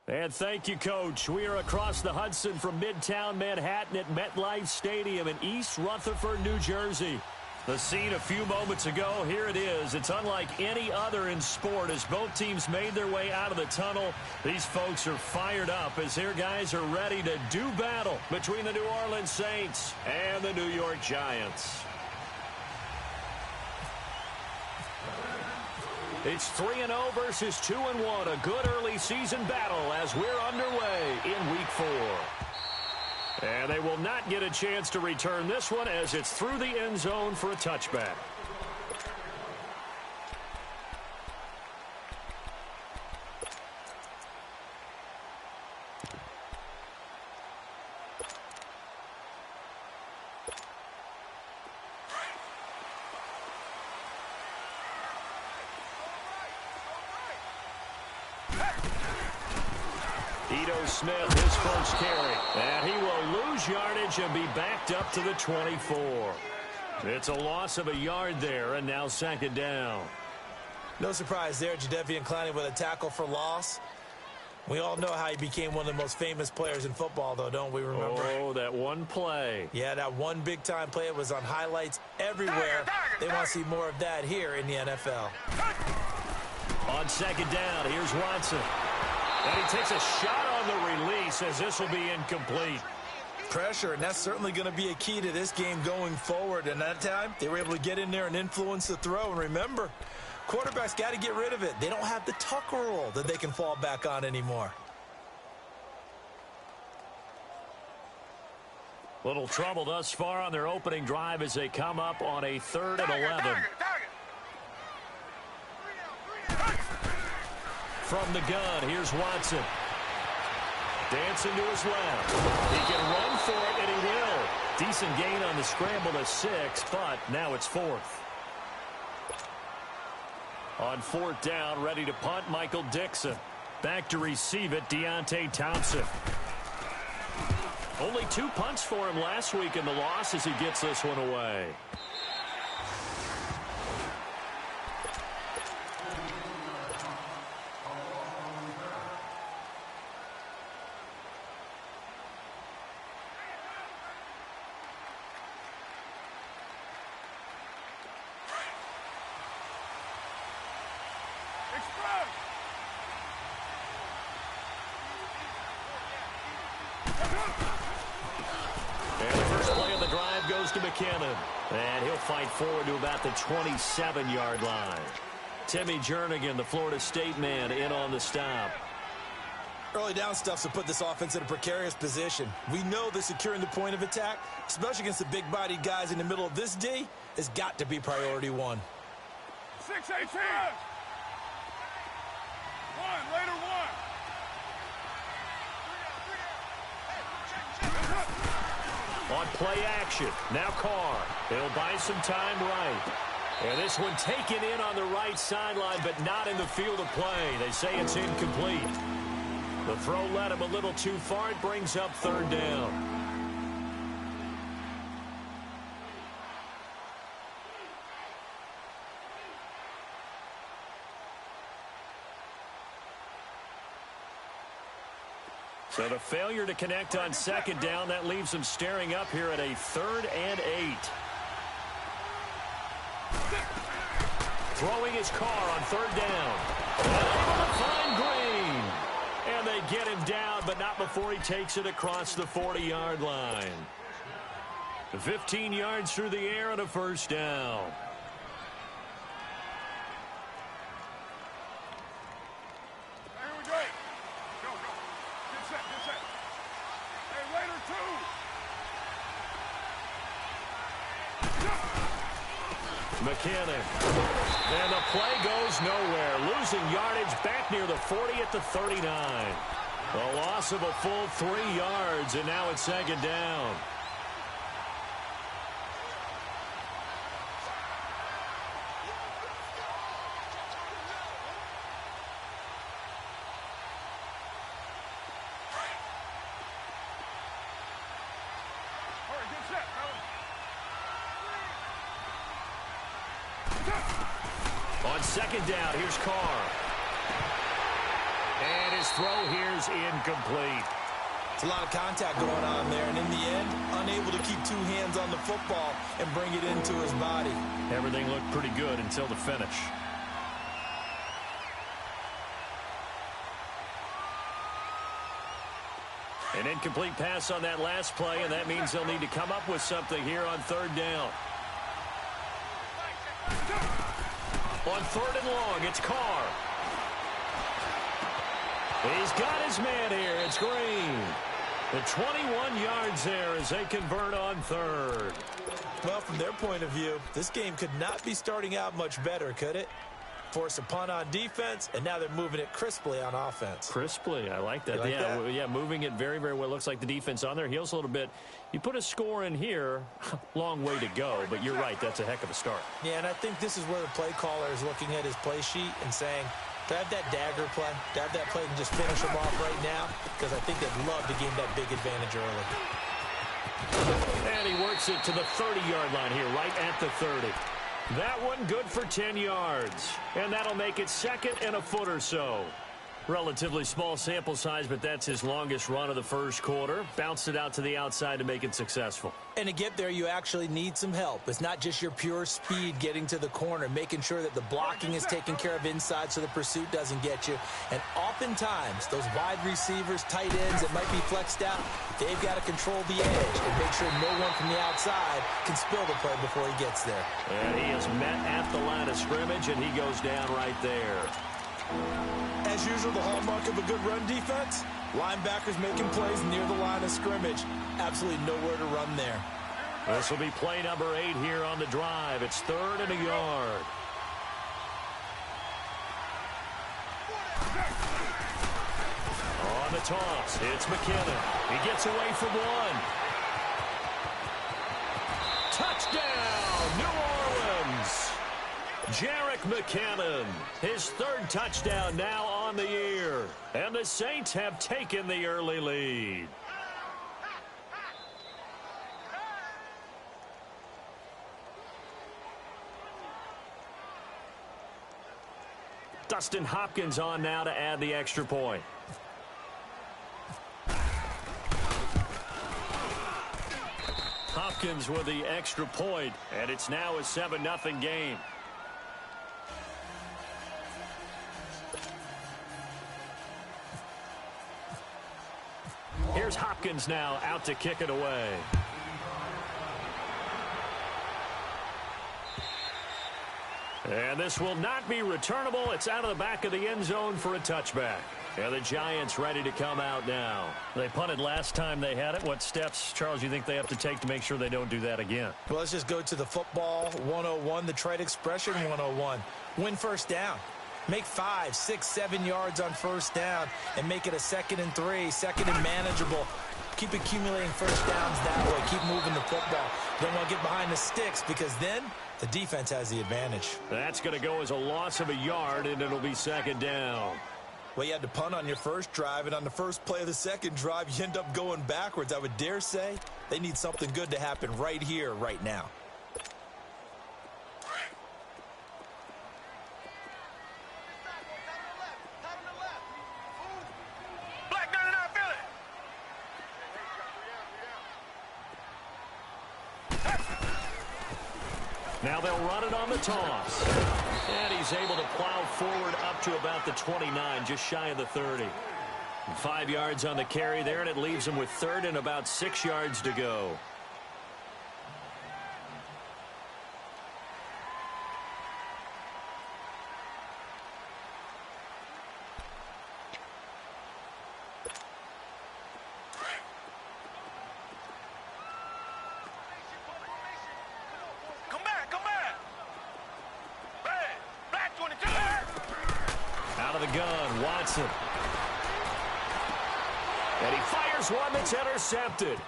And thank you, Coach. We are across the Hudson from Midtown Manhattan at MetLife Stadium in East Rutherford, New Jersey. The scene a few moments ago, here it is. It's unlike any other in sport as both teams made their way out of the tunnel. These folks are fired up as their guys are ready to do battle between the New Orleans Saints and the New York Giants. It's 3-0 versus 2-1, a good early season battle as we're underway in Week 4. And they will not get a chance to return this one as it's through the end zone for a touchback. Smith, his first carry, and he will lose yardage and be backed up to the 24. It's a loss of a yard there, and now second down. No surprise there, Jadeveon Clowney with a tackle for loss. We all know how he became one of the most famous players in football, though, don't we remember? Oh, that one play. Yeah, that one big-time play. It was on highlights everywhere. They want to see more of that here in the NFL. On second down, here's Watson. And he takes a shot on the release as this will be incomplete. Pressure, and that's certainly going to be a key to this game going forward. And that time, they were able to get in there and influence the throw. And remember, quarterbacks got to get rid of it. They don't have the tuck rule that they can fall back on anymore. Little trouble thus far on their opening drive as they come up on a 3rd and 11. From the gun, here's Watson. Dancing to his left. He can run for it, and he will. Decent gain on the scramble to 6, but now it's 4th. On 4th down, ready to punt, Michael Dixon. Back to receive it, Deontay Thompson. Only 2 punts for him last week in the loss as he gets this one away. To McKinnon, and he'll fight forward to about the 27-yard line. Timmy Jernigan, the Florida State man, in on the stop. Early down stuff to put this offense in a precarious position. We know that securing the point of attack, especially against the big-bodied guys in the middle of this D, has got to be priority 1. 6-18. 1, later 1. On play action, now Carr. He'll buy some time right. And this one taken in on the right sideline, but not in the field of play. They say it's incomplete. The throw led him a little too far. It brings up 3rd down. So the failure to connect on 2nd down, that leaves them staring up here at a 3rd and 8. Throwing his Carr on 3rd down. Able to find Green. And they get him down, but not before he takes it across the 40-yard line. 15 yards through the air and a 1st down. McKinnon. And the play goes nowhere. Losing yardage back near the 40 at the 39. A loss of a full 3 yards, and now it's 2nd down. On 2nd down, here's Carr. And his throw here's incomplete. It's a lot of contact going on there, and in the end, unable to keep two hands on the football and bring it into his body. Everything looked pretty good until the finish. An incomplete pass on that last play, and that means they'll need to come up with something here on third down. On third and long, it's Carr. He's got his man here. It's Green. The 21 yards there as they convert on third. Well, from their point of view, this game could not be starting out much better, could it? Force a punt on defense, and now they're moving it crisply on offense. Crisply, I like that. Yeah, moving it very, very well. Looks like the defense on their heels a little bit. You put a score in here, long way to go, but you're right, that's a heck of a start. Yeah, and I think this is where the play caller is looking at his play sheet and saying, to have that dagger play, to have that play and just finish them off right now, because I think they'd love to gain that big advantage early. And he works it to the 30-yard line here, right at the 30. That one good for 10 yards. And that'll make it second and a foot or so. Relatively small sample size, but that's his longest run of the first quarter. Bounced it out to the outside to make it successful. And to get there, you actually need some help. It's not just your pure speed getting to the corner, making sure that the blocking is taken care of inside so the pursuit doesn't get you. And oftentimes, those wide receivers, tight ends that might be flexed out, they've got to control the edge and make sure no one from the outside can spill the play before he gets there. And he is met at the line of scrimmage, and he goes down right there. As usual, the hallmark of a good run defense, linebackers making plays near the line of scrimmage. Absolutely nowhere to run there. This will be play number 8 here on the drive. It's third and a yard. On the toss, it's McKinnon. He gets away from one. Touchdown, New Orleans. Jerick McKinnon, his third touchdown now on the year. And the Saints have taken the early lead. Dustin Hopkins on now to add the extra point. Hopkins with the extra point, and it's now a 7-0 game. Here's Hopkins now out to kick it away. And this will not be returnable. It's out of the back of the end zone for a touchback. And the Giants ready to come out now. They punted last time they had it. What steps, Charles, you think they have to take to make sure they don't do that again? Well, let's just go to the football 101, the trade expression 101. Win first down. Make 5, 6, 7 yards on first down and make it a 2nd and 3, 2nd and manageable. Keep accumulating first downs that way. Keep moving the football. Don't want to get behind the sticks because then the defense has the advantage. That's going to go as a loss of a yard, and it'll be 2nd down. Well, you had to punt on your first drive, and on the first play of the second drive, you end up going backwards. I would dare say they need something good to happen right here, right now. Now they'll run it on the toss. And he's able to plow forward up to about the 29, just shy of the 30. 5 yards on the carry there, and it leaves him with 3rd and about 6 yards to go. And he fires one that's intercepted.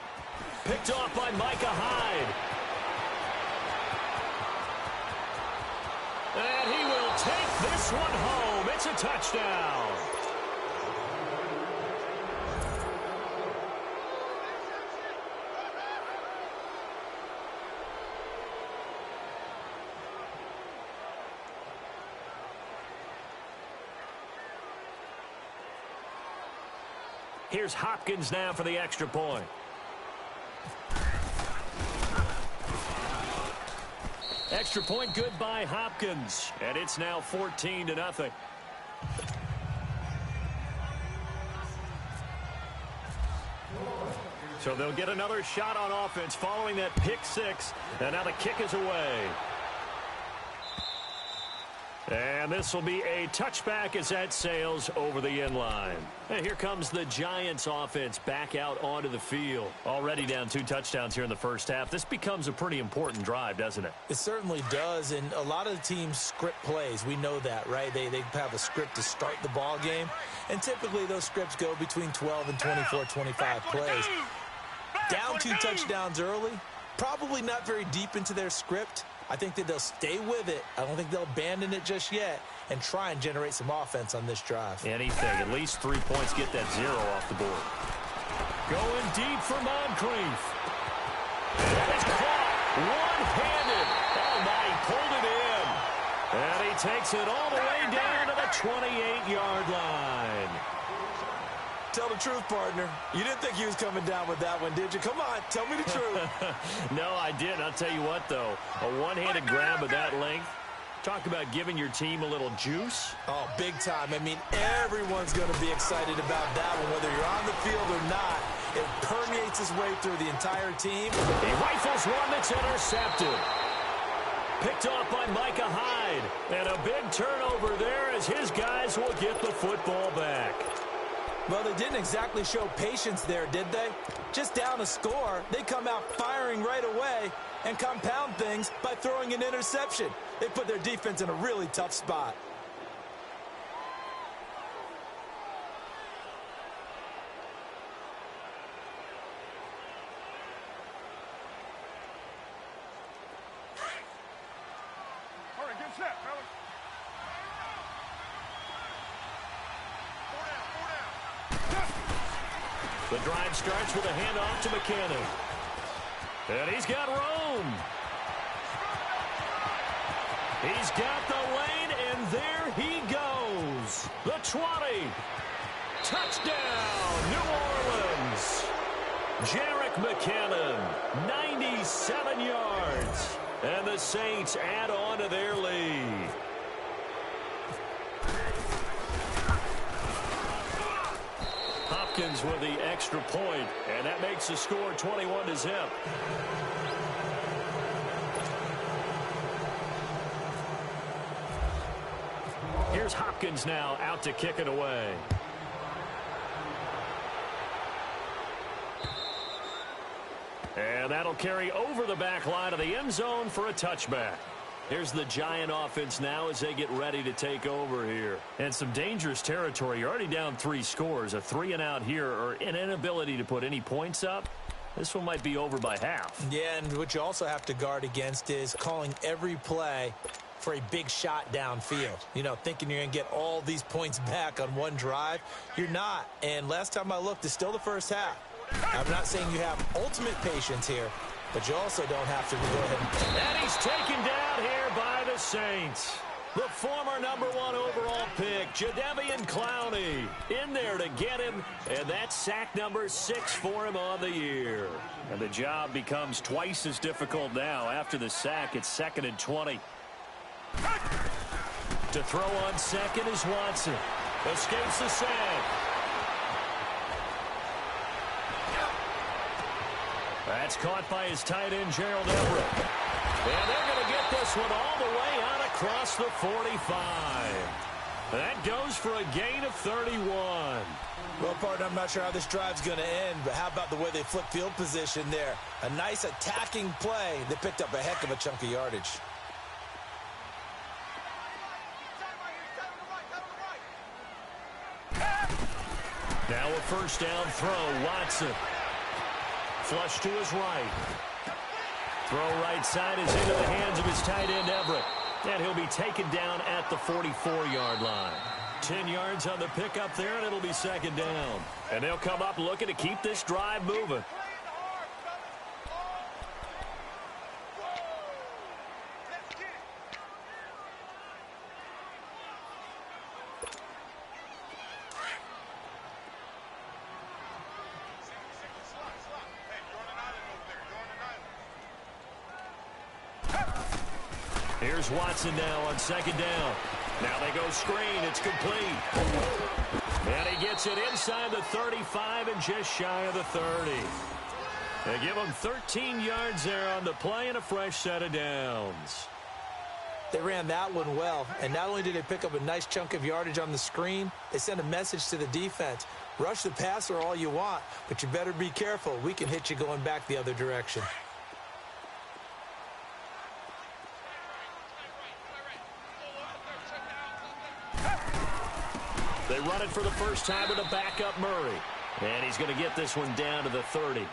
Picked off by Micah Hyde. And he will take this one home. It's a touchdown. Here's Hopkins now for the extra point. Extra point good by Hopkins, and it's now 14-0. So they'll get another shot on offense following that pick six, and now the kick is away. And this will be a touchback as that sails over the end line. And here comes the Giants offense back out onto the field. Already down 2 touchdowns here in the first half. This becomes a pretty important drive, doesn't it? It certainly does, and a lot of the teams script plays. We know that, right? They have a script to start the ball game, and typically those scripts go between 12 and 24, 25 plays. Down 2 touchdowns early, probably not very deep into their script. I think that they'll stay with it. I don't think they'll abandon it just yet and try and generate some offense on this drive. Anything. At least 3 points. Get that 0 off the board. Going deep for Moncrief. That is caught one-handed. Oh, my, he pulled it in. And he takes it all the way down to the 28-yard line. Tell the truth, partner. You didn't think he was coming down with that one, did you? Come on, tell me the truth. No, I didn't. I'll tell you what, though. A one-handed grab of that length. Talk about giving your team a little juice. Oh, big time. I mean, everyone's going to be excited about that one, whether you're on the field or not. It permeates his way through the entire team. He rifles one that's intercepted. Picked off by Micah Hyde. And a big turnover there as his guys will get the football back. Well, they didn't exactly show patience there, did they? Just down a score, they come out firing right away and compound things by throwing an interception. They put their defense in a really tough spot. All right, get set, fellas. The drive starts with a handoff to McKinnon. And he's got room. He's got the lane, and there he goes. The 20. Touchdown, New Orleans. Jerick McKinnon, 97 yards. And the Saints add on to their lead. Hopkins with the extra point, and that makes the score 21-0. Here's Hopkins now out to kick it away. And that'll carry over the back line of the end zone for a touchback. Here's the Giant offense now as they get ready to take over here. And some dangerous territory. You're already down 3 scores. A 3-and-out here or an inability to put any points up. This one might be over by half. Yeah, and what you also have to guard against is calling every play for a big shot downfield. You know, thinking you're going to get all these points back on one drive. You're not. And last time I looked, it's still the first half. I'm not saying you have ultimate patience here, but you also don't have to go ahead. And he's taken down here by the Saints. The former #1 overall pick, Jadeveon Clowney, in there to get him, and that's sack number 6 for him on the year. And the job becomes twice as difficult now. After the sack, it's 2nd and 20. To throw on second is Watson. Escapes the sack. That's caught by his tight end, Gerald Everett. And they're going to get this one all the way out across the 45. That goes for a gain of 31. Well, partner, I'm not sure how this drive's going to end, but how about the way they flip field position there? A nice attacking play. They picked up a heck of a chunk of yardage. Now a first down throw, Watson. Flush to his right. Throw right side is into the hands of his tight end, Everett. And he'll be taken down at the 44-yard line. 10 yards on the pickup there, and it'll be 2nd down. And they'll come up looking to keep this drive moving. Here's Watson now on second down. Now they go screen. It's complete. And he gets it inside the 35 and just shy of the 30. They give him 13 yards there on the play and a fresh set of downs. They ran that one well, and not only did they pick up a nice chunk of yardage on the screen, they sent a message to the defense. Rush the passer all you want, but you better be careful. We can hit you going back the other direction. They run it for the first time with a backup Murray. And he's going to get this one down to the 30.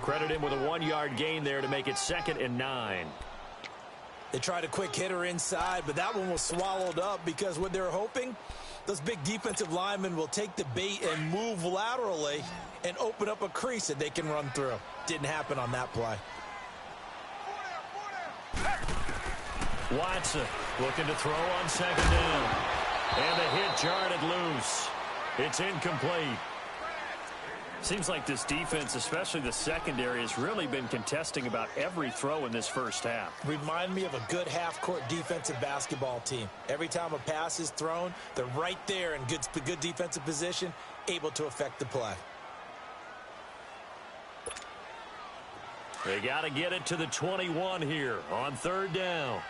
Credit him with a 1-yard gain there to make it 2nd and 9. They tried a quick hitter inside, but that one was swallowed up because what they're hoping, those big defensive linemen will take the bait and move laterally and open up a crease that they can run through. Didn't happen on that play. Watson looking to throw on second down. And the hit jarred it loose. It's incomplete. Seems like this defense, especially the secondary, has really been contesting about every throw in this first half. Remind me of a good half-court defensive basketball team. Every time a pass is thrown, they're right there in good defensive position, able to affect the play. They got to get it to the 21 here on third down.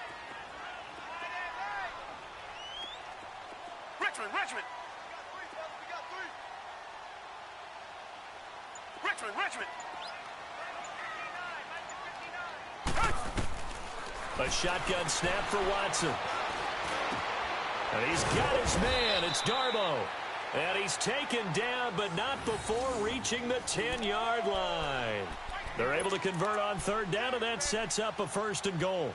Richmond. A shotgun snap for Watson. And he's got his man. It's Darbo. And he's taken down, but not before reaching the 10-yard line. They're able to convert on third down, and that sets up a 1st and goal.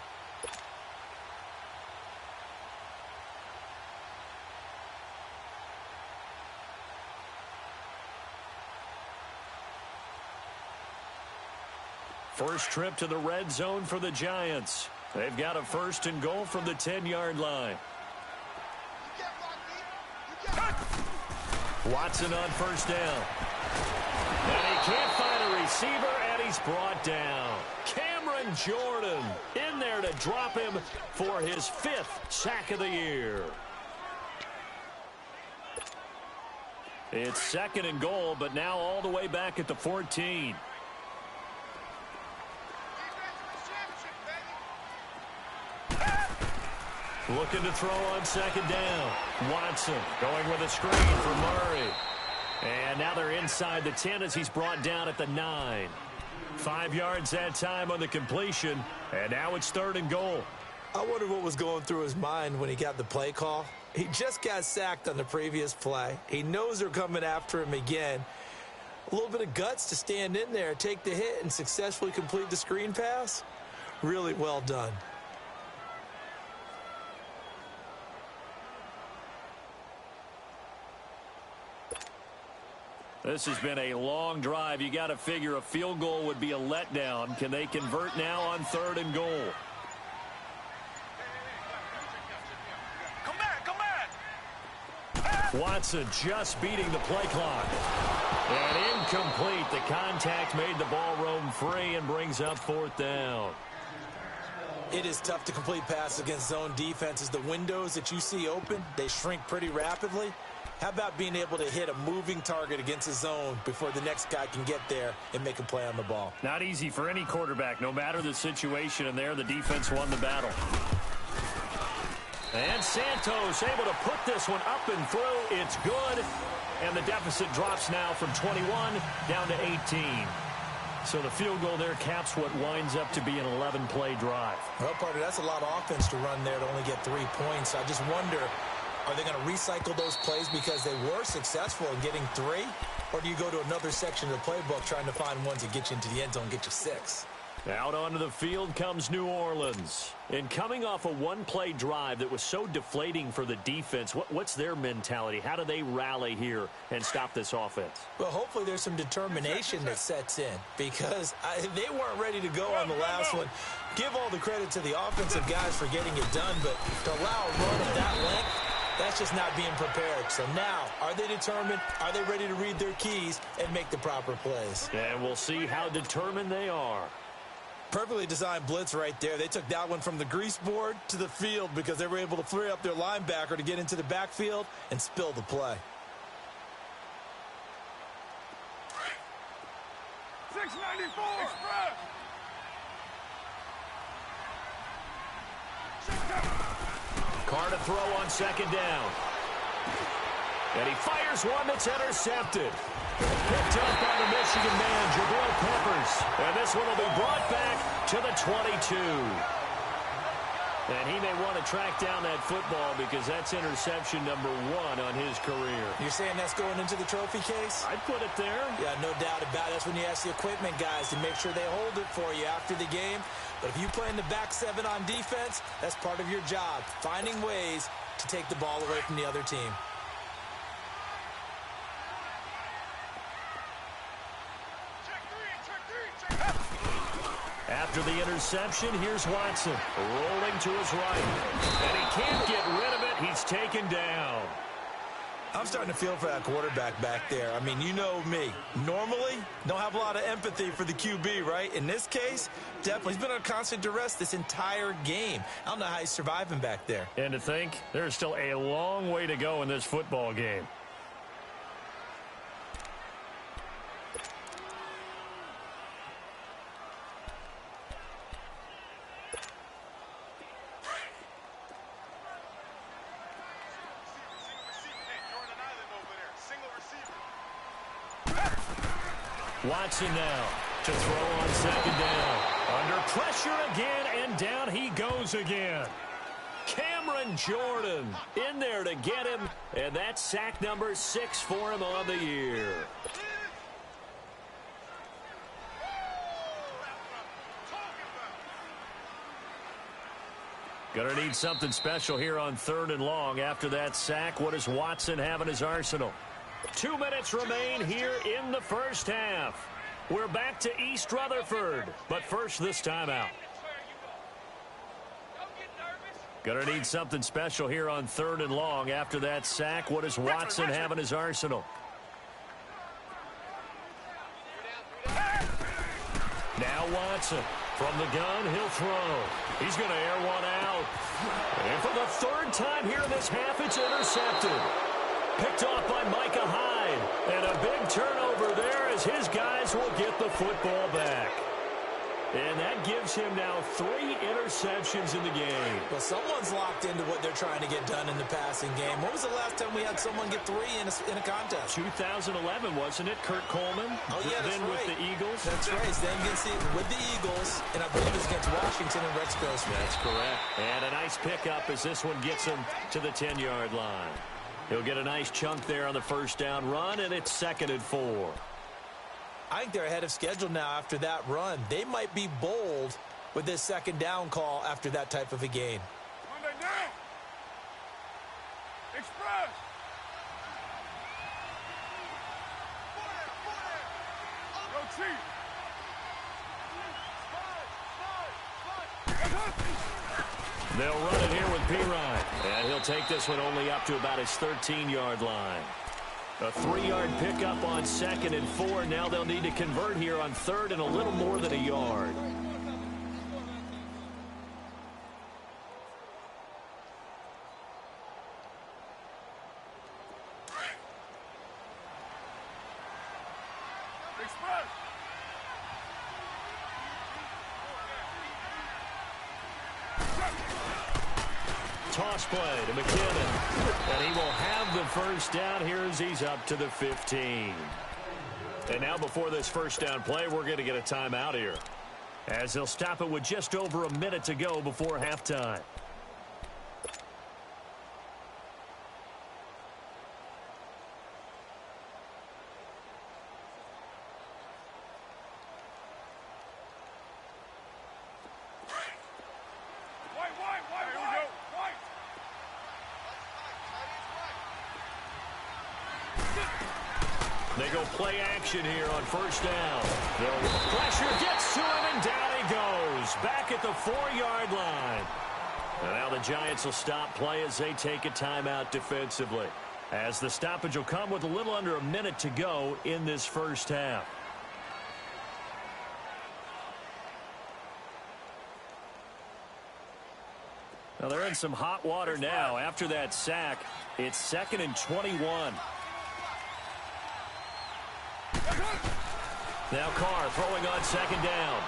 First trip to the red zone for the Giants. They've got a 1st and goal from the 10-yard line. Watson on first down. And he can't find a receiver, and he's brought down. Cameron Jordan in there to drop him for his 5th sack of the year. It's 2nd and goal, but now all the way back at the 14. Looking to throw on second down. Watson going with a screen for Murray. And now they're inside the 10 as he's brought down at the 9. 5 yards that time on the completion. And now it's 3rd and goal. I wonder what was going through his mind when he got the play call. He just got sacked on the previous play. He knows they're coming after him again. A little bit of guts to stand in there, take the hit, and successfully complete the screen pass. Really well done. This has been a long drive. You got to figure a field goal would be a letdown. Can they convert now on 3rd and goal? Come back. Watson just beating the play clock. And incomplete. The contact made the ball roam free and brings up 4th down. It is tough to complete passes against zone defenses. The windows that you see open, they shrink pretty rapidly. How about being able to hit a moving target against a zone before the next guy can get there and make a play on the ball? Not easy for any quarterback, no matter the situation, and there the defense won the battle. And Santos able to put this one up and through. It's good, and the deficit drops now from 21 down to 18. So the field goal there caps what winds up to be an 11-play drive. Well, partner, that's a lot of offense to run there to only get 3 points. I just wonder, are they going to recycle those plays because they were successful in getting 3? Or do you go to another section of the playbook trying to find ones that get you into the end zone and get you 6? Out onto the field comes New Orleans. And coming off a one-play drive that was so deflating for the defense, what's their mentality? How do they rally here and stop this offense? Well, hopefully there's some determination that sets in because they weren't ready to go on the last one. Give all the credit to the offensive guys for getting it done, but to allow a run of that length, that's just not being prepared. So now, are they determined? Are they ready to read their keys and make the proper plays? And we'll see how determined they are. Perfectly designed blitz right there. They took that one from the grease board to the field because they were able to free up their linebacker to get into the backfield and spill the play. 694. Express. Carr to throw on second down. And he fires one that's intercepted. Picked up by the Michigan man, Jabril Peppers. And this one will be brought back to the 22. And he may want to track down that football because that's interception number 1 on his career. You're saying that's going into the trophy case? I'd put it there. Yeah, no doubt about it. That's when you ask the equipment guys to make sure they hold it for you after the game. But if you play in the back 7 on defense, that's part of your job, finding ways to take the ball away from the other team. After the interception, here's Watson, rolling to his right. And he can't get rid of it. He's taken down. I'm starting to feel for that quarterback back there. I mean, you know me. Normally, don't have a lot of empathy for the QB, right? In this case, definitely. He's been under constant duress this entire game. I don't know how he's surviving back there. And to think, there's still a long way to go in this football game. Watson now to throw on second down. Under pressure again, and down he goes again. Cameron Jordan in there to get him, and that's sack number 6 for him on the year. Gonna need something special here on 3rd and long after that sack. What does Watson have in his arsenal? 2 minutes remain here in the first half. We're back to East Rutherford, but first this timeout. Gonna need something special here on 3rd and long after that sack. What does Watson have in his arsenal? Now Watson from the gun, he'll throw. He's gonna air one out. And for the 3rd time here in this half, it's intercepted. Picked off by Micah Hyde. And a big turnover there as his guys will get the football back. And that gives him now 3 interceptions in the game. Well, someone's locked into what they're trying to get done in the passing game. When was the last time we had someone get 3 in a contest? 2011, wasn't it? Kurt Coleman. Oh, yeah, that's then right. with the Eagles. That's right. Then with the Eagles, and I believe it's against Washington and Rex Grossman. That's correct. And a nice pickup as this one gets him to the 10-yard line. He'll get a nice chunk there on the first down run, and it's 2nd and 4. I think they're ahead of schedule now after that run. They might be bold with this 2nd down call after that type of a gain. Monday down. Express. Go Chief. They'll run it here with Pirine. And he'll take this one only up to about his 13-yard line. A 3-yard pickup on 2nd and 4. Now they'll need to convert here on 3rd and a little more than a yard. Express. Toss play to McKinnon. And he will have the first down here as he's up to the 15. And now before this first down play, we're going to get a timeout here, as they'll stop it with just over a minute to go before halftime. They go play action here on first down. The pressure gets to him, and down he goes. Back at the 4-yard line. And now the Giants will stop play as they take a timeout defensively, as the stoppage will come with a little under a minute to go in this first half. Well, they're in some hot water now. After that sack, it's 2nd and 21. Now Carr throwing on 2nd down.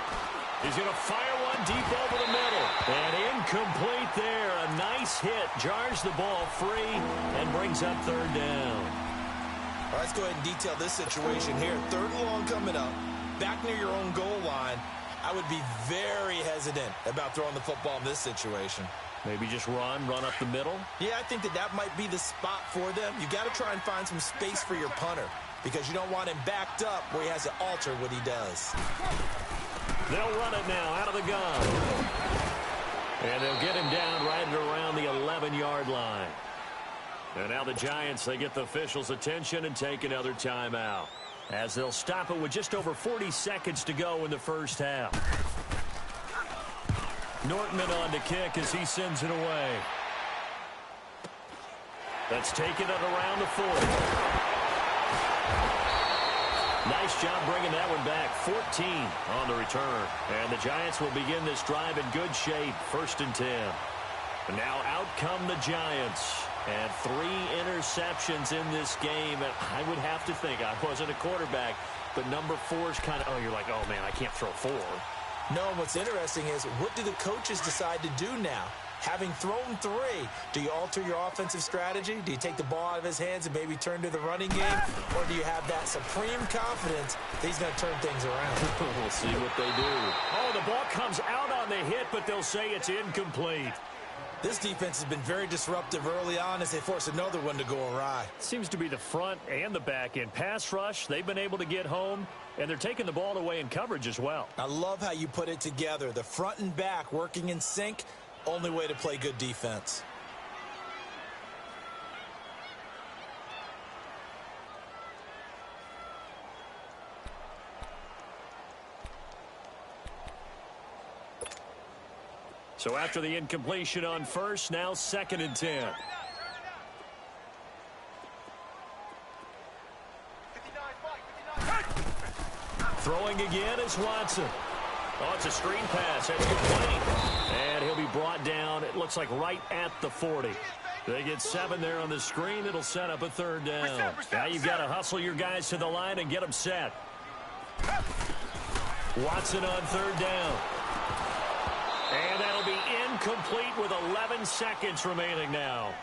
He's going to fire one deep over the middle. And incomplete there. A nice hit. Jars the ball free and brings up 3rd down. All right, let's go ahead and detail this situation here. 3rd and long coming up. Back near your own goal line. I would be very hesitant about throwing the football in this situation. Maybe just run up the middle? Yeah, I think that might be the spot for them. You got to try and find some space for your punter because you don't want him backed up where he has to alter what he does. They'll run it now out of the gun. And they'll get him down right at around the 11-yard line. And now the Giants, they get the officials' attention and take another timeout, as they'll stop it with just over 40 seconds to go in the first half. Nortman on to kick as he sends it away. That's taken it around the 40. Nice job bringing that one back. 14 on the return. And the Giants will begin this drive in good shape. 1st and 10. And now out come the Giants. And 3 interceptions in this game. And I would have to think, I wasn't a quarterback, but number 4 is kind of, you're like, oh, man, I can't throw 4. No, and what's interesting is, what do the coaches decide to do now? Having thrown 3, do you alter your offensive strategy? Do you take the ball out of his hands and maybe turn to the running game? Or do you have that supreme confidence that he's going to turn things around? We'll see what they do. Oh, the ball comes out on the hit, but they'll say it's incomplete. This defense has been very disruptive early on as they force another one to go awry. Seems to be the front and the back end. Pass rush, they've been able to get home, and they're taking the ball away in coverage as well. I love how you put it together. The front and back working in sync, only way to play good defense. So after the incompletion on first, now 2nd and 10. Throwing again is Watson. Oh, it's a screen pass. That's complete. And he'll be brought down, it looks like right at the 40. They get 7 there on the screen. It'll set up a 3rd down. Now you've got to hustle your guys to the line and get them set. Watson on 3rd down. And that'll be incomplete with 11 seconds remaining now.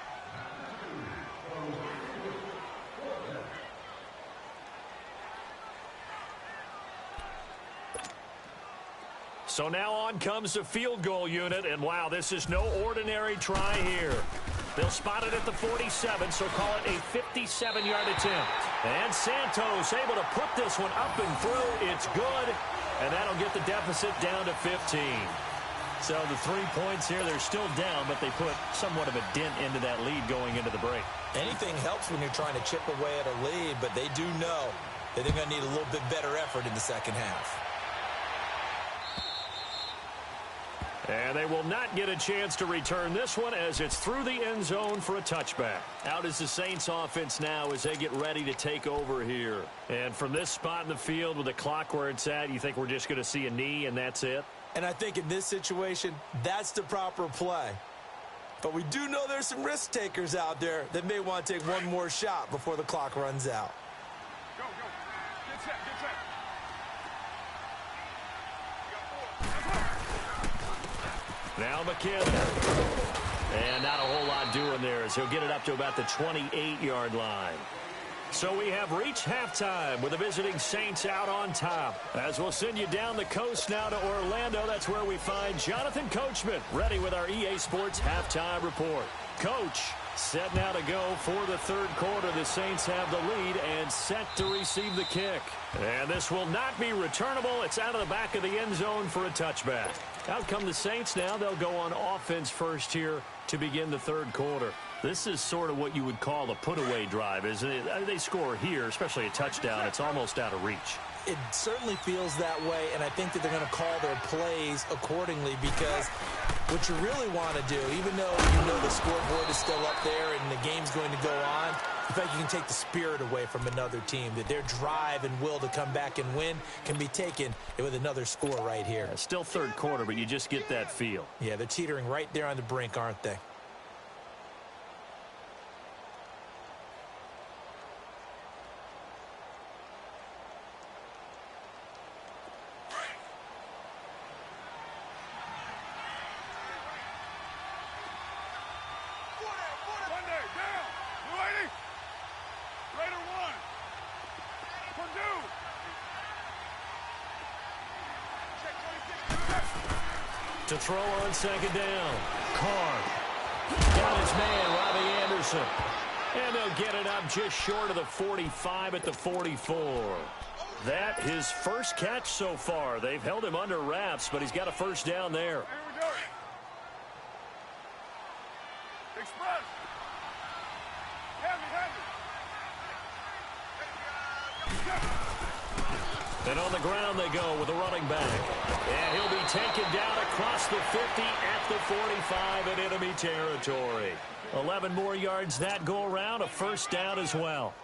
So now on comes the field goal unit, and wow, this is no ordinary try here. They'll spot it at the 47, so call it a 57-yard attempt. And Santos able to put this one up and through. It's good, and that'll get the deficit down to 15. So the 3 points here, they're still down, but they put somewhat of a dent into that lead going into the break. Anything helps when you're trying to chip away at a lead, but they do know that they're going to need a little bit better effort in the second half. And they will not get a chance to return this one as it's through the end zone for a touchback. Out is the Saints offense now as they get ready to take over here. And from this spot in the field with the clock where it's at, you think we're just going to see a knee and that's it? And I think in this situation, that's the proper play. But we do know there's some risk takers out there that may want to take one more shot before the clock runs out. Go, go. Get set, get set. Now McKinnon. And not a whole lot doing there as he'll get it up to about the 28-yard line. So we have reached halftime with the visiting Saints out on top. As we'll send you down the coast now to Orlando, that's where we find Jonathan Coachman ready with our EA Sports halftime report. Coach, set now to go for the 3rd quarter. The Saints have the lead and set to receive the kick. And this will not be returnable. It's out of the back of the end zone for a touchback. Out come the Saints now. They'll go on offense first here to begin the 3rd quarter. This is sort of what you would call a put-away drive, isn't it? They score here, especially a touchdown. It's almost out of reach. It certainly feels that way, and I think that they're going to call their plays accordingly because what you really want to do, even though you know the scoreboard is still up there and the game's going to go on, in fact, you can take the spirit away from another team, that their drive and will to come back and win can be taken with another score right here. Still third quarter, but you just get that feel. Yeah, they're teetering right there on the brink, aren't they? To throw on second down. Carr. Got his man, Robbie Anderson. And they'll get it up just short of the 45 at the 44. That his first catch so far. They've held him under wraps, but he's got a first down there. Express. Heavy. And on the ground they go with a running back. And he'll be taken down across the 50 at the 45 in enemy territory. 11 more yards that go around, a first down as well.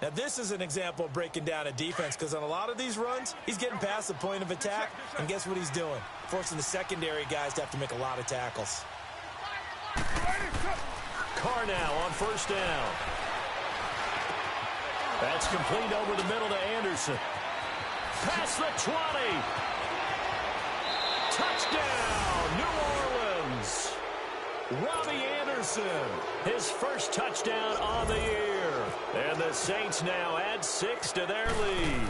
Now, this is an example of breaking down a defense because on a lot of these runs, he's getting past the point of attack, and guess what he's doing? Forcing the secondary guys to have to make a lot of tackles. Carr now on first down. That's complete over the middle to Anderson. Past the 20. Touchdown, New Orleans. Robbie Anderson, his first touchdown on the year. And the Saints now add 6 to their lead.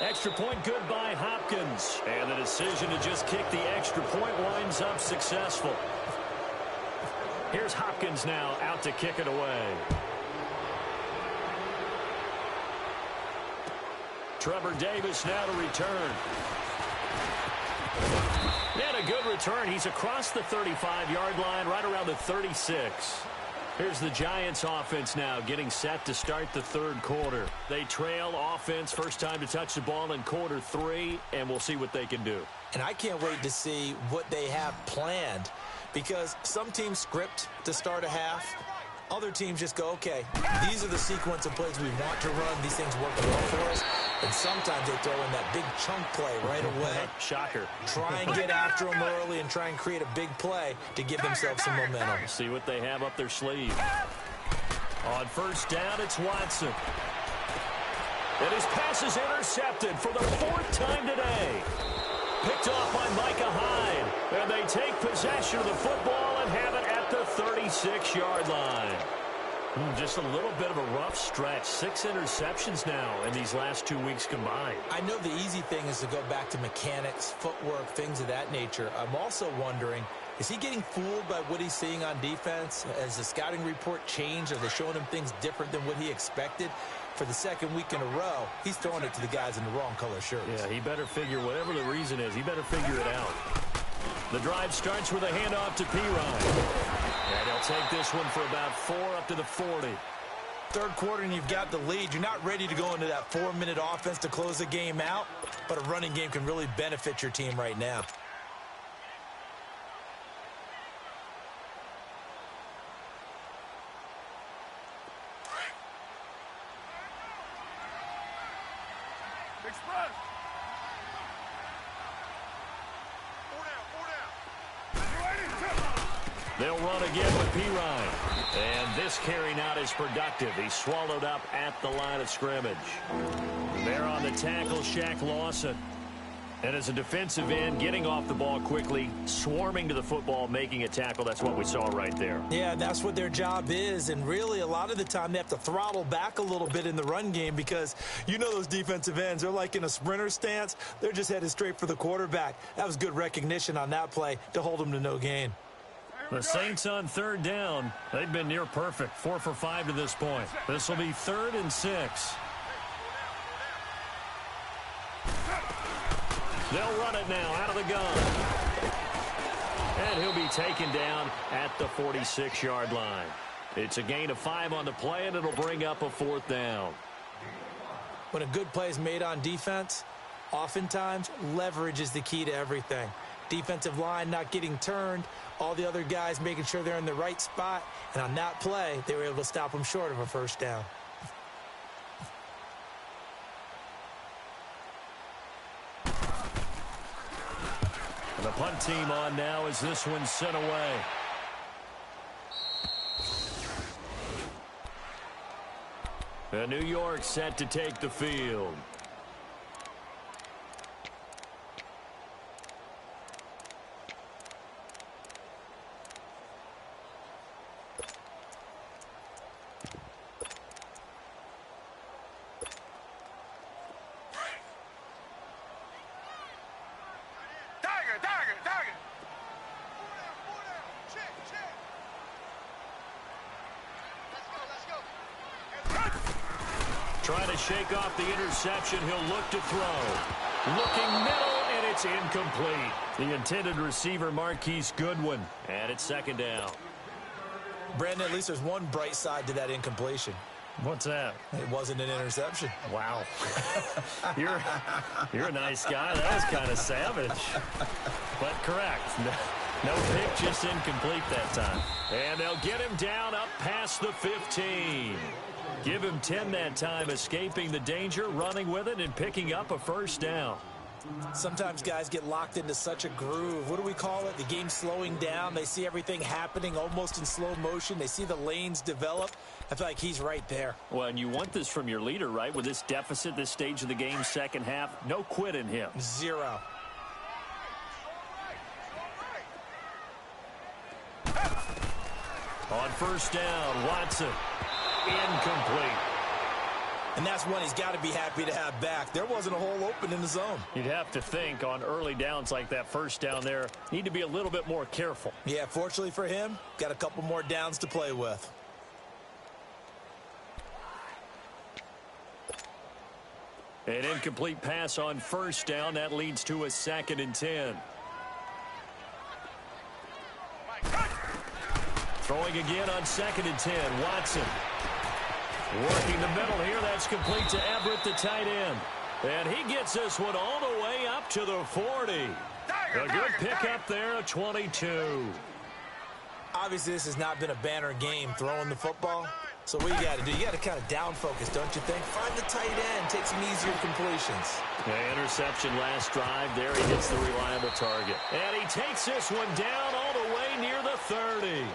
Extra point good by Hopkins. And the decision to just kick the extra point winds up successful. Here's Hopkins now out to kick it away. Trevor Davis now to return. And a good return. He's across the 35-yard line, right around the 36. Here's the Giants offense now getting set to start the third quarter. They trail offense, first time to touch the ball in quarter 3, and we'll see what they can do. And I can't wait to see what they have planned because some teams script to start a half. Other teams just go, okay, these are the sequence of plays we want to run. These things work well for us. And sometimes they throw in that big chunk play right away. Shocker. Try and get after them early and try and create a big play to give themselves some momentum. See what they have up their sleeve. On first down, it's Watson. And his pass is intercepted for the 4th time today. Picked off by Micah Hyde. And they take possession of the football and have it at the 36-yard line. Just a little bit of a rough stretch. 6 interceptions now in these last 2 weeks combined. I know the easy thing is to go back to mechanics, footwork, things of that nature. I'm also wondering, is he getting fooled by what he's seeing on defense? Has the scouting report changed? Are they showing him things different than what he expected? For the second week in a row, he's throwing it to the guys in the wrong color shirts. Yeah, he better figure, whatever the reason is, he better figure it out. The drive starts with a handoff to P-Ryan. And he'll take this one for about 4 up to the 40. Third quarter and you've got the lead. You're not ready to go into that 4-minute offense to close the game out, but a running game can really benefit your team right now. Express. They'll run again with P-Ryan. And this carry not as productive. He's swallowed up at the line of scrimmage. There on the tackle, Shaq Lawson. And as a defensive end, getting off the ball quickly, swarming to the football, making a tackle. That's what we saw right there. Yeah, that's what their job is. And really, a lot of the time, they have to throttle back a little bit in the run game because you know those defensive ends. They're like in a sprinter stance. They're just headed straight for the quarterback. That was good recognition on that play to hold them to no gain. The Saints on third down. They've been near perfect. 4 for 5 to this point. This will be 3rd and 6. They'll run it now out of the gun. And he'll be taken down at the 46-yard line. It's a gain of 5 on the play, and it'll bring up a 4th down. When a good play is made on defense, oftentimes leverage is the key to everything. Defensive line not getting turned, all the other guys making sure they're in the right spot, and on that play, they were able to stop them short of a 1st down. And the punt team on now as this one's sent away. And New York set to take the field. Trying to shake off the interception. He'll look to throw. Looking middle, and it's incomplete. The intended receiver, Marquise Goodwin. And it's 2nd down. Brandon, at least there's one bright side to that incompletion. What's that? It wasn't an interception. Wow. You're a nice guy. That was kind of savage. But correct. No pick, just incomplete that time. And they'll get him down up past the 15. Give him 10 that time, escaping the danger, running with it, and picking up a 1st down. Sometimes guys get locked into such a groove. What do we call it? The game slowing down. They see everything happening almost in slow motion. They see the lanes develop. I feel like he's right there. Well, and you want this from your leader, right? With this deficit, this stage of the game, 2nd half, no quit in him. 0. On 1st down, Watson. Incomplete. And that's one he's got to be happy to have back. There wasn't a hole open in the zone. You'd have to think on early downs like that 1st down there, need to be a little bit more careful. Yeah, fortunately for him, got a couple more downs to play with. An incomplete pass on 1st down. That leads to a 2nd and 10. Throwing again on 2nd and 10. Watson. Working the middle here. That's complete to Everett, the tight end. And he gets this one all the way up to the 40. A good pickup there, a 22. Obviously, this has not been a banner game throwing the football. So what you got to do, you got to kind of down focus, don't you think? Find the tight end, take some easier completions. Yeah, interception last drive. There he gets the reliable target. And he takes this one down all the way near the 30.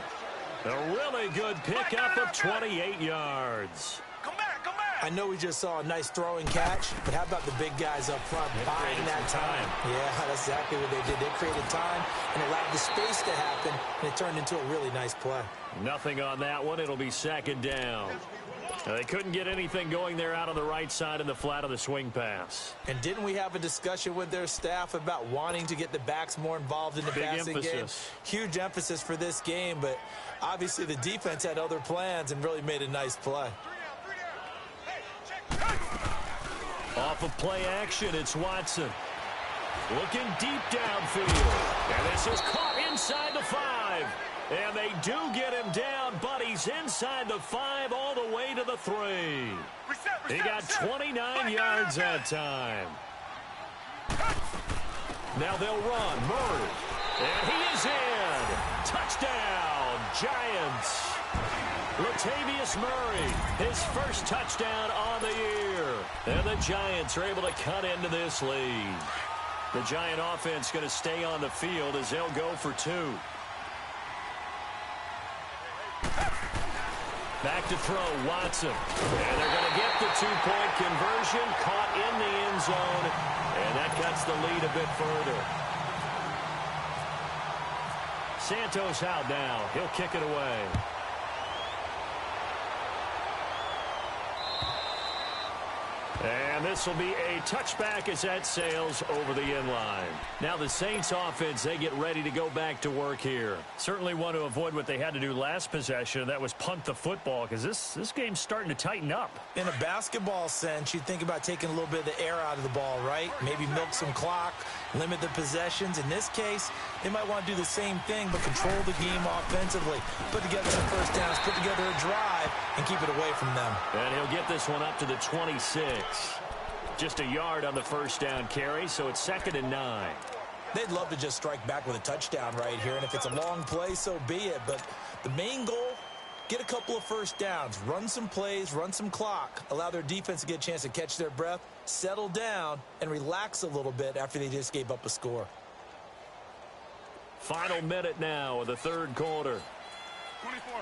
A really good pickup of 28 yards. Come back. I know we just saw a nice throwing catch, but how about the big guys up front buying that time? Yeah, that's exactly what they did. They created time and allowed the space to happen, and it turned into a really nice play. Nothing on that one. It'll be 2nd down. They couldn't get anything going there out on the right side in the flat of the swing pass. And didn't we have a discussion with their staff about wanting to get the backs more involved in the passing game? Huge emphasis for this game, but obviously the defense had other plans and really made a nice play. Off of play action, it's Watson. Looking deep downfield. And this is caught inside the 5. And they do get him down, but he's inside the 5 all the way to the 3. He got 29 yards that time. Now they'll run. Murray. And he is in. Touchdown, Giants. Latavius Murray, his first touchdown on the year. And the Giants are able to cut into this lead. The Giant offense going to stay on the field as they'll go for 2. Back to throw, Watson. And they're going to get the 2-point conversion, caught in the end zone, and that cuts the lead a bit further. Santos out now. He'll kick it away. And this will be a touchback as that sails over the end line. Now the Saints offense, they get ready to go back to work here. Certainly want to avoid what they had to do last possession. That was punt the football, because this game's starting to tighten up. In a basketball sense, you think about taking a little bit of the air out of the ball, right? Maybe milk some clock, limit the possessions. In this case, they might want to do the same thing, but control the game offensively. Put together some first downs, put together a drive, and keep it away from them. And he'll get this one up to the 26. Just a yard on the first down carry, so it's 2nd and 9. They'd love to just strike back with a touchdown right here, and if it's a long play, so be it. But the main goal, get a couple of first downs, run some plays, run some clock, allow their defense to get a chance to catch their breath, settle down, and relax a little bit after they just gave up a score. Final minute now of the third quarter. 24.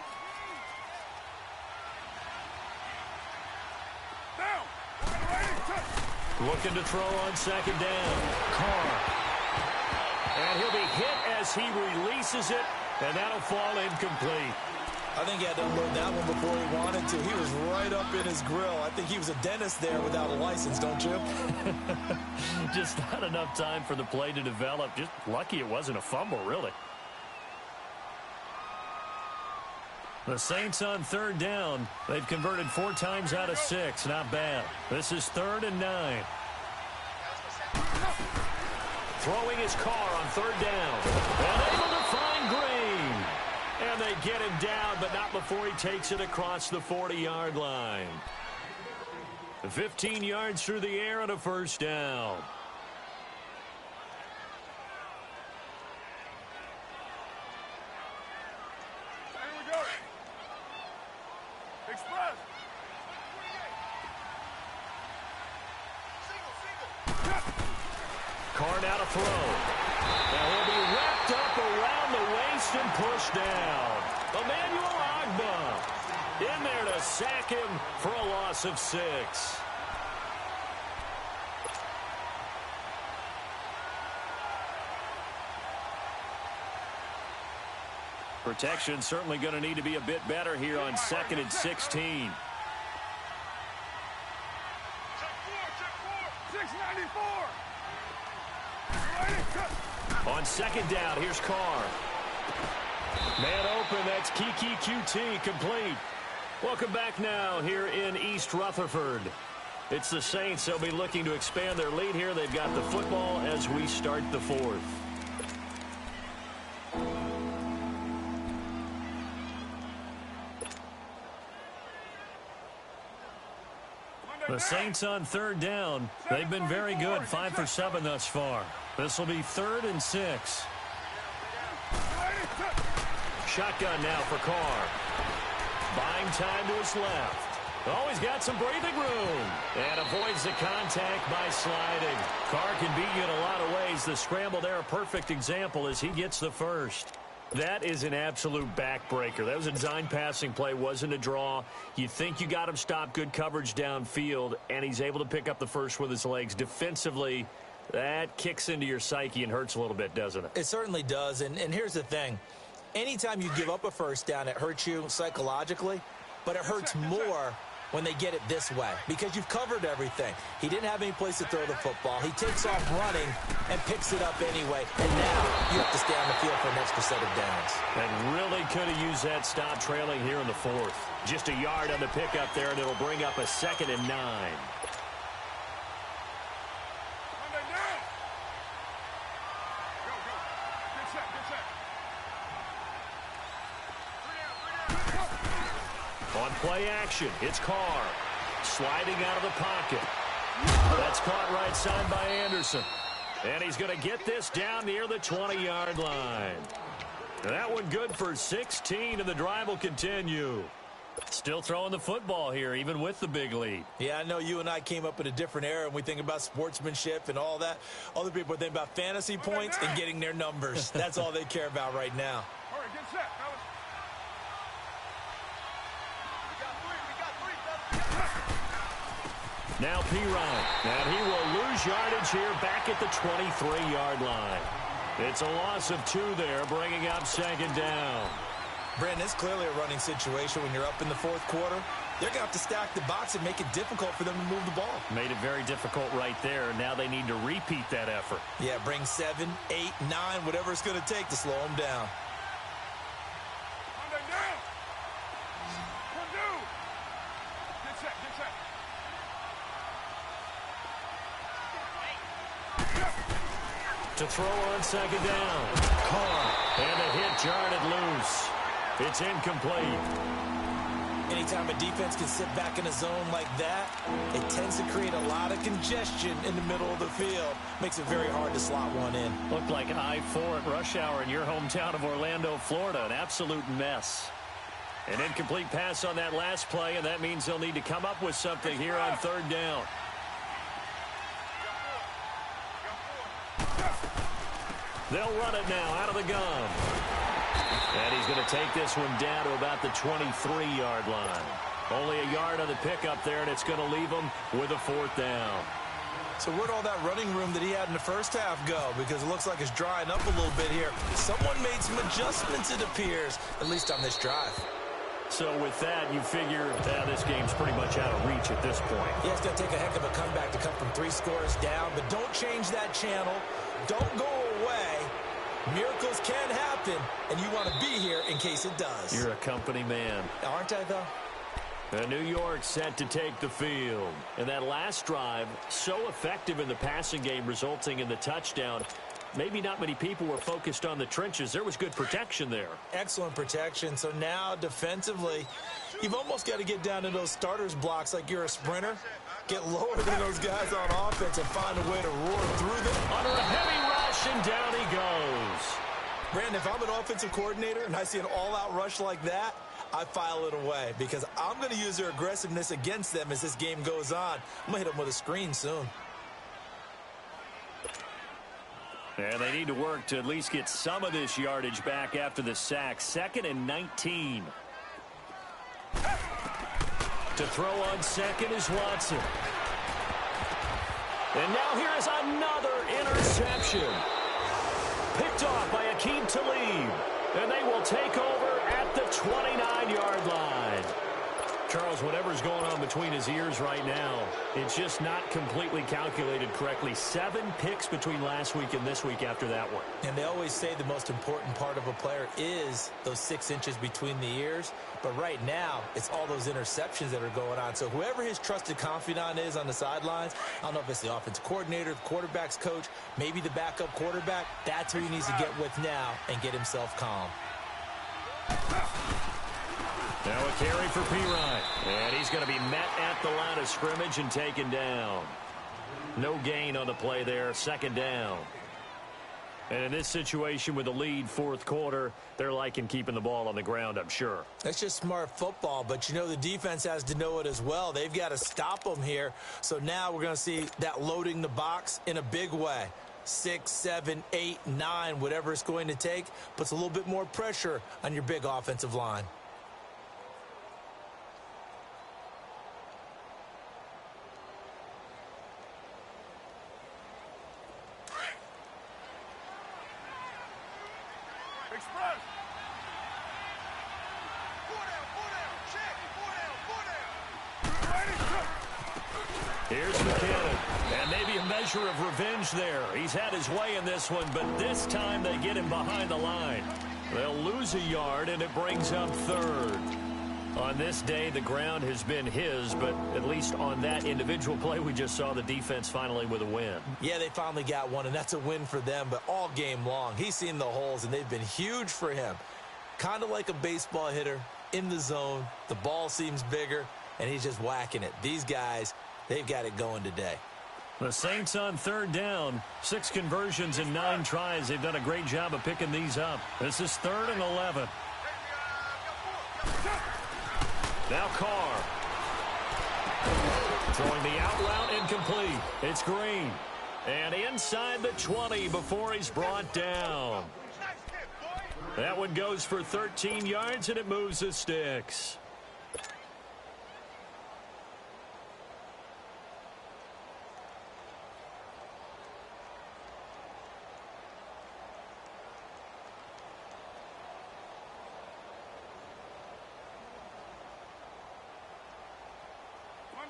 Down. Looking to throw on 2nd down. Carr. And he'll be hit as he releases it, and that'll fall incomplete. I think he had to unload that one before he wanted to. He was right up in his grill. I think he was a dentist there without a license, don't you? Just not enough time for the play to develop. Just lucky it wasn't a fumble, really. The Saints on 3rd down. They've converted 4 times out of 6. Not bad. This is 3rd and 9. Throwing his Carr on 3rd down. And able to find Green. And they get him down, but not before he takes it across the 40-yard line. 15 yards through the air and a first down. Carr now to throw. Now he'll be wrapped up around the waist and pushed down. Emmanuel Agba in there to sack him for a loss of 6. Protection certainly going to need to be a bit better here on 2nd and 16. 694. On 2nd down, here's Carr. Man open, that's Kiki QT, complete. Welcome back now here in East Rutherford. It's the Saints. They'll be looking to expand their lead here. They've got the football as we start the 4th. The Saints on 3rd down. They've been very good, 5 for 7 thus far. This will be 3rd and 6. Shotgun now for Carr. Buying time to his left. Oh, he's got some breathing room. And avoids the contact by sliding. Carr can beat you in a lot of ways. The scramble there, a perfect example as he gets the first. That is an absolute backbreaker. That was a design passing play, wasn't a draw. You think you got him stopped, good coverage downfield, and he's able to pick up the first with his legs. Defensively, that kicks into your psyche and hurts a little bit, doesn't it? It certainly does, and here's the thing. Anytime you give up a first down, it hurts you psychologically, but it hurts more when they get it this way because you've covered everything. He didn't have any place to throw the football. He takes off running and picks it up anyway, and now you have to stay on the field for an extra set of downs. And really could have used that stop trailing here in the 4th. Just a yard on the pickup there, and it'll bring up a 2nd and 9. On play action, it's Carr. Sliding out of the pocket. That's caught right side by Anderson. And he's going to get this down near the 20-yard line. That one good for 16, and the drive will continue. Still throwing the football here, even with the big lead. Yeah, I know you and I came up in a different era, and we think about sportsmanship and all that. Other people think about fantasy points and getting their numbers. That's all they care about right now. All right, get set, fellas. Now Pirine, and he will lose yardage here back at the 23-yard line. It's a loss of 2 there, bringing up 2nd down. Brandon, it's clearly a running situation when you're up in the 4th quarter. They're going to have to stack the box and make it difficult for them to move the ball. Made it very difficult right there. Now they need to repeat that effort. Yeah, bring 7, 8, 9, whatever it's going to take to slow them down. Down. One, two. Get set, get set. To throw on second down. Carr. And a hit jarred it loose. It's incomplete. Anytime a defense can sit back in a zone like that, it tends to create a lot of congestion in the middle of the field. Makes it very hard to slot one in. Looked like I-4 at rush hour in your hometown of Orlando, Florida. An absolute mess. An incomplete pass on that last play, and that means they'll need to come up with something here on third down. They'll run it now out of the gun. And he's going to take this one down to about the 23-yard line. Only a yard on the pickup there, and it's going to leave him with a fourth down. So where'd all that running room that he had in the first half go? Because it looks like it's drying up a little bit here. Someone made some adjustments, it appears, at least on this drive. So with that, you figure this game's pretty much out of reach at this point. Yeah, it's going to take a heck of a comeback to come from 3 scores down, but don't change that channel. Don't go away. Miracles can happen, and you want to be here in case it does. You're a company man. Aren't I, though? And New York set to take the field. And that last drive, so effective in the passing game, resulting in the touchdown. Maybe not many people were focused on the trenches. There was good protection there. Excellent protection. So now, defensively, you've almost got to get down to those starters blocks like you're a sprinter. Get lower than those guys on offense and find a way to roar through them. Under a heavy rush, and down he goes. Brandon, if I'm an offensive coordinator and I see an all-out rush like that, I file it away because I'm going to use their aggressiveness against them as this game goes on. I'm going to hit them with a screen soon. And they need to work to at least get some of this yardage back after the sack. 2nd and 19. To throw on second is Watson. And now here is another interception. Picked off by Akeem Talib. And they will take over at the 29-yard line. Charles, whatever's going on between his ears right now, it's just not completely calculated correctly. 7 picks between last week and this week after that one. And they always say the most important part of a player is those 6 inches between the ears. But right now, it's all those interceptions that are going on. So whoever his trusted confidant is on the sidelines, I don't know if it's the offensive coordinator, the quarterback's coach, maybe the backup quarterback, that's who he needs to get with now and get himself calm. Now a carry for Pirine. And he's going to be met at the line of scrimmage and taken down. No gain on the play there. 2nd down. And in this situation with the lead 4th quarter, they're liking keeping the ball on the ground, I'm sure. That's just smart football, but you know the defense has to know it as well. They've got to stop them here. So now we're going to see that loading the box in a big way. 6, 7, 8, 9, whatever it's going to take, puts a little bit more pressure on your big offensive line. Express. Here's McKinnon. And maybe a measure of revenge there. He's had his way in this one, but this time they get him behind the line. They'll lose a yard, and it brings up 3rd. On this day, the ground has been his, but at least on that individual play, we just saw the defense finally with a win. Yeah, they finally got one, and that's a win for them, but all game long, he's seen the holes, and they've been huge for him. Kind of like a baseball hitter in the zone. The ball seems bigger, and he's just whacking it. These guys, they've got it going today. The Saints on 3rd down. 6 conversions in 9 tries. They've done a great job of picking these up. This is 3rd and 11. Now Carr. Throwing the out route incomplete. It's Green. And inside the 20 before he's brought down. That one goes for 13 yards, and it moves the sticks.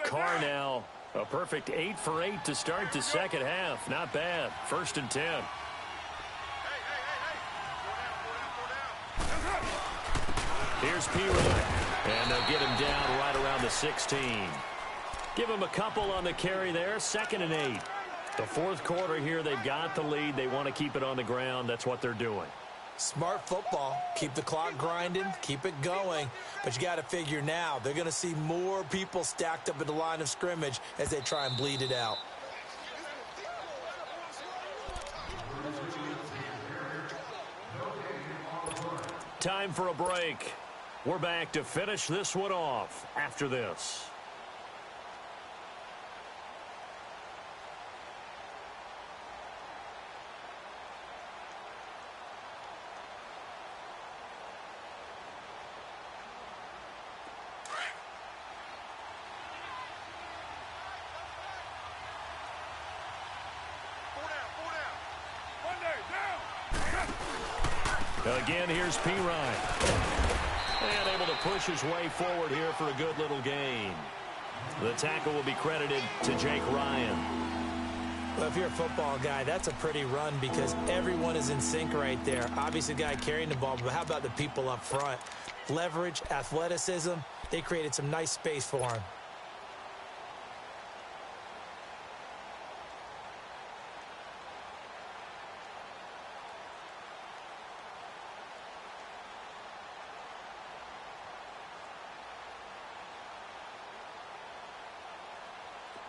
Carr now, a perfect 8 for 8 to start the second half. Not bad. 1st and 10. Here's P-Rod, and they'll get him down right around the 16. Give him a couple on the carry there. 2nd and 8. The 4th quarter here, they've got the lead. They want to keep it on the ground. That's what they're doing. Smart football. Keep the clock grinding. Keep it going. But you got to figure now, they're going to see more people stacked up at the line of scrimmage as they try and bleed it out. Time for a break. We're back to finish this one off after this. Again, here's P-Ryan. And able to push his way forward here for a good little gain. The tackle will be credited to Jake Ryan. Well, if you're a football guy, that's a pretty run because everyone is in sync right there. Obviously, the guy carrying the ball, but how about the people up front? Leverage, athleticism, they created some nice space for him.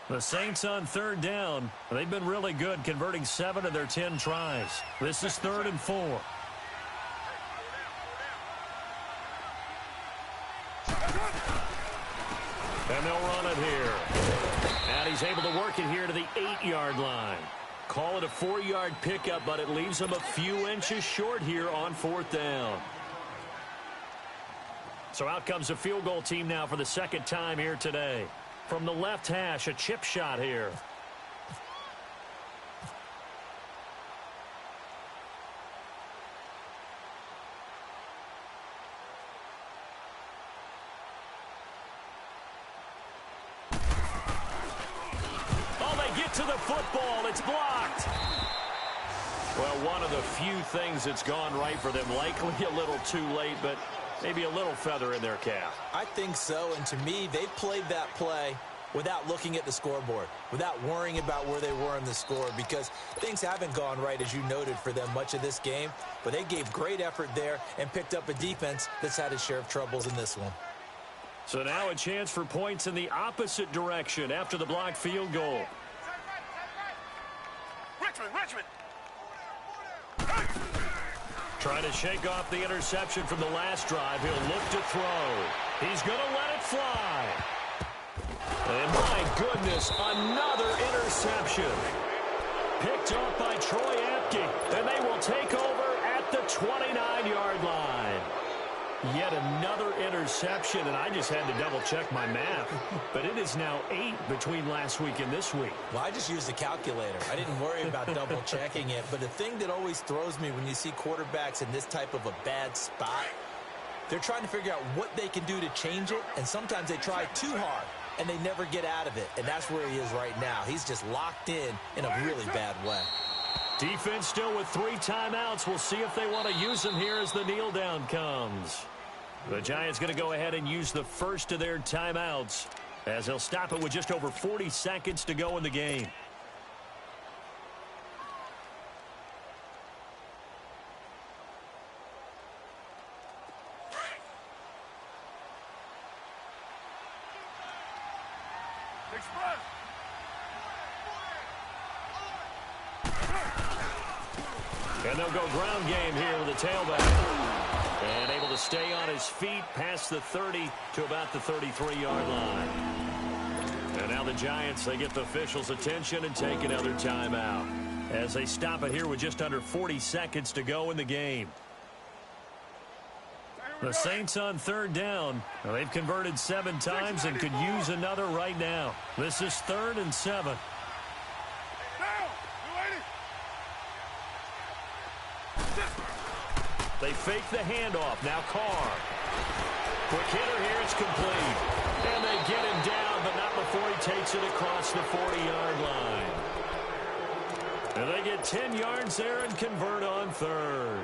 The Saints on 3rd down. They've been really good, converting 7 of their 10 tries. This is 3rd and 4. And they'll run it here. And he's able to work it here to the 8-yard line. Call it a 4-yard pickup, but it leaves him a few inches short here on 4th down. So out comes the field goal team now for the 2nd time here today. From the left hash, a chip shot here. Oh, they get to the football. It's blocked. Well, one of the few things that's gone right for them. Likely a little too late, but maybe a little feather in their cap. I think so, and to me, they played that play without looking at the scoreboard, without worrying about where they were in the score, because things haven't gone right, as you noted, for them much of this game, but they gave great effort there and picked up a defense that's had its share of troubles in this one. So now a chance for points in the opposite direction after the blocked field goal. Richmond! Trying to shake off the interception from the last drive. He'll look to throw. He's going to let it fly. And my goodness, another interception. Picked up by Troy Apke. And they will take over at the 29-yard line. Yet another interception, and I just had to double-check my math. But it is now 8 between last week and this week. Well, I just used a calculator. I didn't worry about double-checking it. But the thing that always throws me when you see quarterbacks in this type of a bad spot, they're trying to figure out what they can do to change it, and sometimes they try too hard, and they never get out of it. And that's where he is right now. He's just locked in a really bad way. Defense still with 3 timeouts. We'll see if they want to use them here as the kneel down comes. The Giants going to go ahead and use the first of their timeouts as they'll stop it with just over 40 seconds to go in the game. Express! And they'll go ground game here with the tailback. And able to stay on his feet past the 30 to about the 33-yard line. And now the Giants, they get the officials' attention and take another timeout as they stop it here with just under 40 seconds to go in the game. The Saints on 3rd down. Well, they've converted 7 times and could use another right now. This is 3rd and 7. They fake the handoff. Now Carr. Quick hitter here, it's complete. And they get him down, but not before he takes it across the 40-yard line. And they get 10 yards there and convert on third.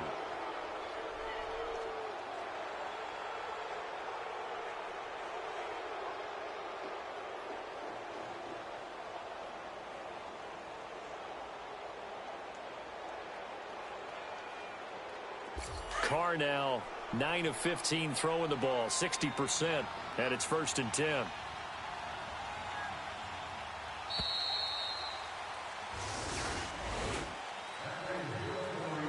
Carr now 9 of 15 throwing the ball, 60%, and it's 1st and 10.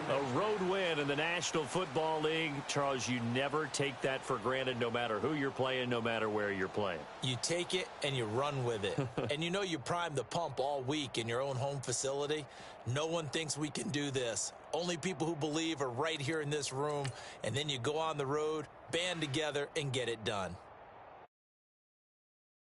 A road win in the National Football League. Charles, you never take that for granted, no matter who you're playing, no matter where you're playing. You take it and you run with it. And you know you primed the pump all week in your own home facility. No one thinks we can do this. Only people who believe are right here in this room. And then you go on the road, band together, and get it done.